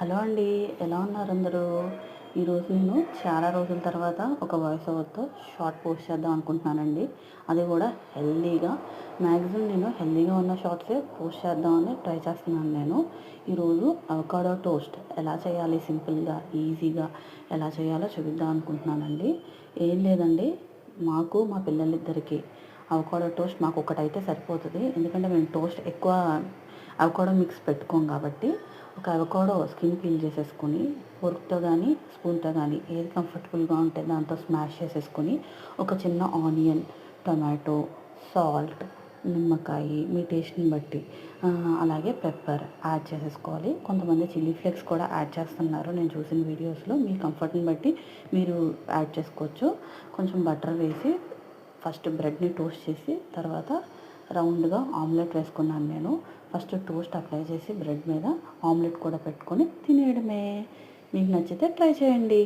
Hello అండి. ఎలా ఉన్నారు అందరూ? ఈరోజు నేను చాలా రోజుల తర్వాత ఒక వాయిస్ ఓవర్‌తో షార్ట్ పోస్ట్ చేద్దాం అనుకుంటున్నానండి. అది కూడా హెల్తీగా. మ్యాక్సిమం నేను హెల్తీగా ఉన్న షార్ట్సే పోస్ట్ చేద్దామని ట్రై చేస్తున్నాను నేను. ఈరోజు అవకాడో టోస్ట్ ఎలా చేయాలి సింపుల్‌గా, ఈజీగా ఎలా చేయాలో చూపిద్దాం అనుకుంటున్నానండి. ఏం లేదండి, మాకు మా పిల్లలిద్దరికీ అవకాడో టోస్ట్ మాకొకటైతే సరిపోతది. ఎందుకంటే మేము టోస్ట్ ఎక్కువ అవకాడో మిక్స్ పెట్టుకోం కాబట్టి, ఒక అవకాడో స్కిన్ పీల్ చేసేసుకొని ఫోర్క్‌తో గానీ, స్పూన్‌తో గానీ ఏది కంఫర్టబుల్‌గా ఉంటే దాంతో స్మాష్ చేసేసుకొని, ఒక చిన్న ఆనియన్, టొమాటో, సాల్ట్, నిమ్మకాయ మీ టేస్ట్‌ని బట్టి అలాగే పెప్పర్ యాడ్ చేసేసుకోవాలి. కొంతమంది చిల్లీ ఫ్లేక్స్ కూడా యాడ్ చేస్తున్నారు నేను చూసిన వీడియోస్‌లో. మీ కంఫర్ట్‌ని బట్టి మీరు యాడ్ చేసుకోవచ్చు. కొంచెం బటర్ వేసి ఫస్ట్ బ్రెడ్‌ని టోస్ట్ చేసి తర్వాత రౌండ్‌గా ఆమ్లెట్ వేసుకున్నాను నేను. ఫస్ట్ టోస్ట్ అప్లై చేసి బ్రెడ్ మీద ఆమ్లెట్ కూడా పెట్టుకొని తినేయడమే. మీకు నచ్చితే ట్రై చేయండి.